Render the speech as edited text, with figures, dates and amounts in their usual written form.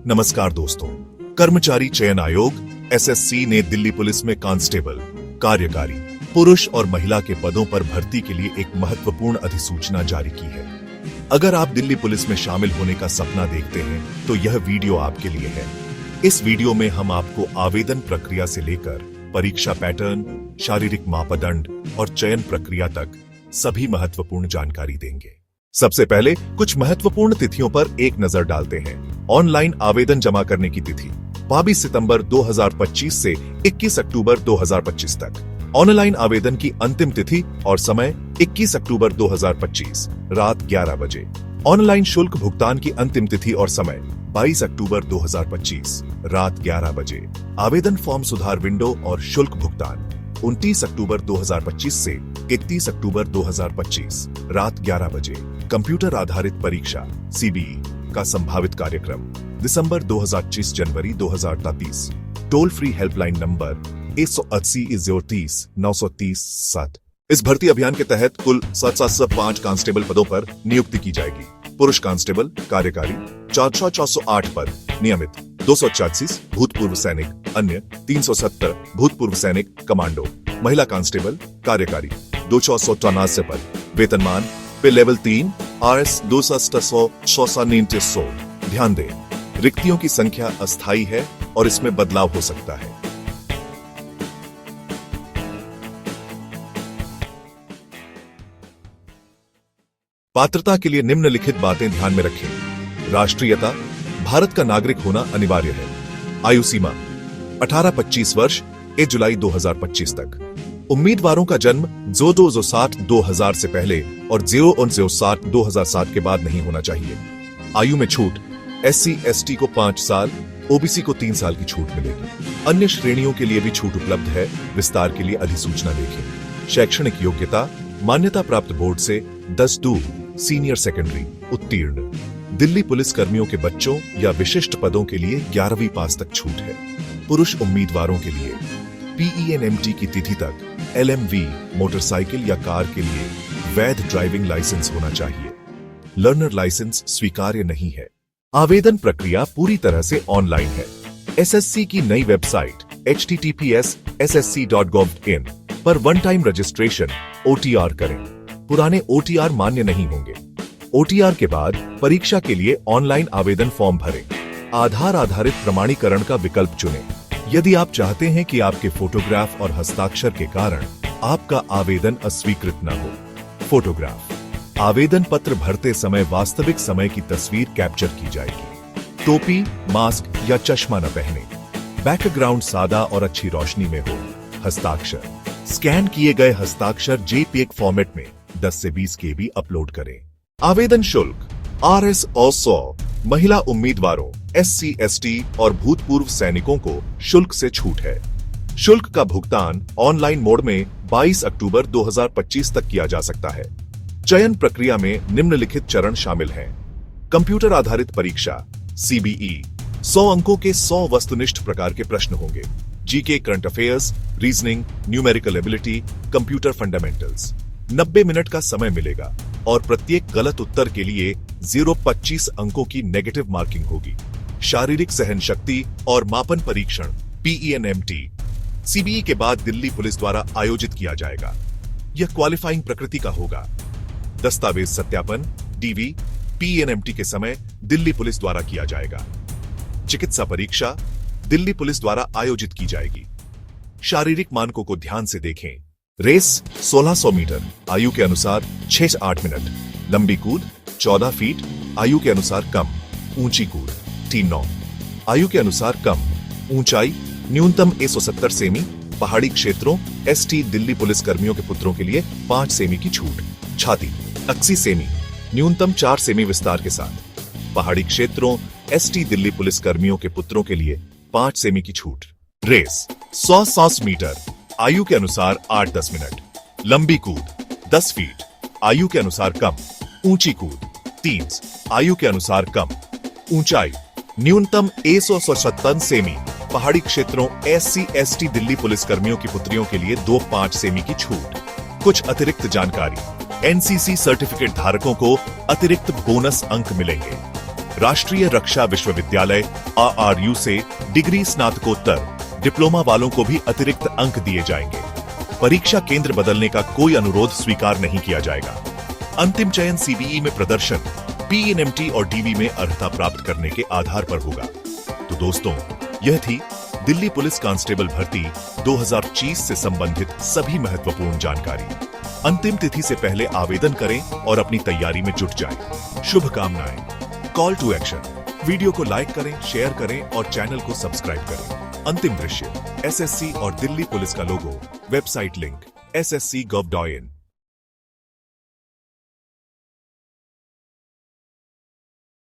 नमस्कार दोस्तों, कर्मचारी चयन आयोग एसएससी ने दिल्ली पुलिस में कांस्टेबल, कार्यकारी, पुरुष और महिला के पदों पर भर्ती के लिए एक महत्वपूर्ण अधिसूचना जारी की है। अगर आप दिल्ली पुलिस में शामिल होने का सपना देखते हैं तो यह वीडियो आपके लिए है। इस वीडियो में हम आपको आवेदन प्रक्रिया से लेकर परीक्षा पैटर्न, शारीरिक मापदंड और चयन प्रक्रिया तक सभी महत्वपूर्ण जानकारी देंगे। सबसे पहले कुछ महत्वपूर्ण तिथियों पर एक नजर डालते हैं। ऑनलाइन आवेदन जमा करने की तिथि 22 सितंबर 2025 से 21 अक्टूबर 2025 तक। ऑनलाइन आवेदन की अंतिम तिथि और समय 21 अक्टूबर 2025 रात 11 बजे। ऑनलाइन शुल्क भुगतान की अंतिम तिथि और समय 22 अक्टूबर 2025 रात 11 बजे। आवेदन फॉर्म सुधार विंडो और शुल्क भुगतान 29 अक्टूबर 2025 से 31 अक्टूबर 2025 रात 11 बजे। कंप्यूटर आधारित परीक्षा सीबीई का संभावित कार्यक्रम दिसंबर 2025 जनवरी 2023। Toll free helpline number 180-30-930-7। इस भर्ती अभियान के तहत कुल 705 कांस्टेबल पदों पर नियुक्ति की जाएगी। पुरुष कांस्टेबल, कार्यकारी 408 पद नियमित, 286 भूतपूर्व सैनिक, अन्य 370 भूतपूर्व सैनिक कमांडो। महिला कांस्टेबल, कार्यकारी 293 पद, वेतनमान पे लेवल 3 RS 200 ध्यान दें, रिक्तियों की संख्या अस्थायी है और इसमें बदलाव हो सकता है। पात्रता के लिए निम्नलिखित बातें ध्यान में रखें। राष्ट्रीयता, भारत का नागरिक होना अनिवार्य है। आयु सीमा 18-25 वर्ष 1 जुलाई 2025 तक। उम्मीदवारों का जन्म 02-07-2000 से पहले और 01-07-2007 के बाद नहीं होना चाहिए। आयु में छूट, SC/ST को 5 साल, OBC को 3 साल की छूट मिलेगी। अन्य श्रेणियों के लिए भी छूट उपलब्ध है। विस्तार के लिए अधिसूचना देखें। शैक्षणिक योग्यता, मान्यता प्राप्त बोर्ड से 10-2 सीनियर सेकेंडरी उत्तीर्ण। दिल्ली पुलिस कर्मियों के बच्चों या विशिष्ट पदों के लिए 11वीं पास तक छूट है। पुरुष उम्मीदवारों के लिए PENMT की तिथि तक LMV मोटरसाइकिल या कार के लिए वैध ड्राइविंग लाइसेंस होना चाहिए। लर्नर लाइसेंस स्वीकार्य नहीं है। आवेदन प्रक्रिया पूरी तरह से ऑनलाइन है। SSC की नई वेबसाइट https://ssc.gov.in पर वन टाइम रजिस्ट्रेशन OTR करें। पुराने OTR मान्य नहीं होंगे। OTR के बाद परीक्षा के लिए ऑनलाइन आवेदन फॉर्म भरें। आधार आधारित प्रमाणीकरण का विकल्प चुनें। यदि आप चाहते हैं कि आपके फोटोग्राफ और हस्ताक्षर के कारण आपका आवेदन अस्वीकृत न हो। फोटोग्राफ, आवेदन पत्र भरते समय वास्तविक समय की तस्वीर कैप्चर की जाएगी। टोपी, मास्क या चश्मा न पहने। बैकग्राउंड सादा और अच्छी रोशनी में हो। हस्ताक्षर, स्कैन किए गए हस्ताक्षर JPEG फॉर्मेट में 10 से 20 KB अपलोड करें। आवेदन शुल्क RS और 100 महिला उम्मीदवारों, SC/ST और भूतपूर्व सैनिकों को शुल्क से छूट है। शुल्क का भुगतान ऑनलाइन मोड में 22 अक्टूबर 2025 तक किया जा सकता है। चयन प्रक्रिया में निम्नलिखित चरण शामिल हैं। कंप्यूटर आधारित परीक्षा CBE 100 अंकों के 100 वस्तुनिष्ठ प्रकार के प्रश्न होंगे। GK, current affairs, reasoning, numerical ability, computer fundamentals. 90 minute का समय मिलेगा और प्रत्येक गलत उत्तर के लिए 0.25 अंकों की नेगेटिव मार्किंग होगी। शारीरिक सहन शक्ति और मापन परीक्षण PENMT CBE के बाद दिल्ली पुलिस द्वारा आयोजित किया जाएगा। यह क्वालिफाइंग प्रकृति का होगा। दस्तावेज सत्यापन DV PENMT के समय दिल्ली पुलिस द्वारा किया जाएगा। चिकित्सा परीक्षा दिल्ली पुलिस द्वारा आयोजित की जाएगी। शारीरिक मानकों को ध्यान से देखें। रेस 1600 मीटर, आयु के अनुसार 6 से 8 मिनट। लंबी कूद 14 फीट, आयु के अनुसार कम। ऊंची कूद 3-9, आयु के अनुसार कम। ऊंचाई न्यूनतम 170 सेमी। पहाड़ी क्षेत्रों ST दिल्ली पुलिस कर्मियों के पुत्रों के लिए 5 सेमी की छूट। छाती 80 सेमी, न्यूनतम 4 सेमी विस्तार के साथ। पहाड़ी क्षेत्रों ST दिल्ली पुलिस कर्मियों के पुत्रों के लिए 5 सेमी की छूट। रेस 100 मीटर, आयु के अनुसार 8-10 मिनट। लंबी कूद 10 फीट, आयु के अनुसार कम। ऊंची कूद 30, आयु के अनुसार कम। ऊंचाई न्यूनतम 157 सेमी। पहाड़ी क्षेत्रों SC/ST दिल्ली पुलिस कर्मियों की पुत्रियों के लिए 2-5 सेमी की छूट। कुछ अतिरिक्त जानकारी। NCC सर्टिफिकेट धारकों को अतिरिक्त बोनस अंक मिलेंगे। राष्ट्रीय रक्षा विश्वविद्यालय RRU से डिग्री स्नातकोत्तर डिप्लोमा वालों को भी अतिरिक्त अंक दिए जाएंगे। परीक्षा केंद्र बदलने का कोई अनुरोध स्वीकार नहीं किया जाएगा। अंतिम चयन CBE में प्रदर्शन, PNMT और DV में अर्हता प्राप्त करने के आधार पर होगा। तो दोस्तों, यह थी दिल्ली पुलिस कांस्टेबल भर्ती 2025 से संबंधित सभी महत्वपूर्ण जानकारी। अंतिम तिथि से पहले आवेदन करें और अपनी तैयारी में जुट जाएं। शुभकामनाएं। Call to action. वीडियो को लाइक करें, शेयर करें और चैनल को सब्सक्राइब करें। अंतिम दृश्य SSC और दिल्ली पुलिस का लोगो, वेबसाइट लिंक ssc.gov.in।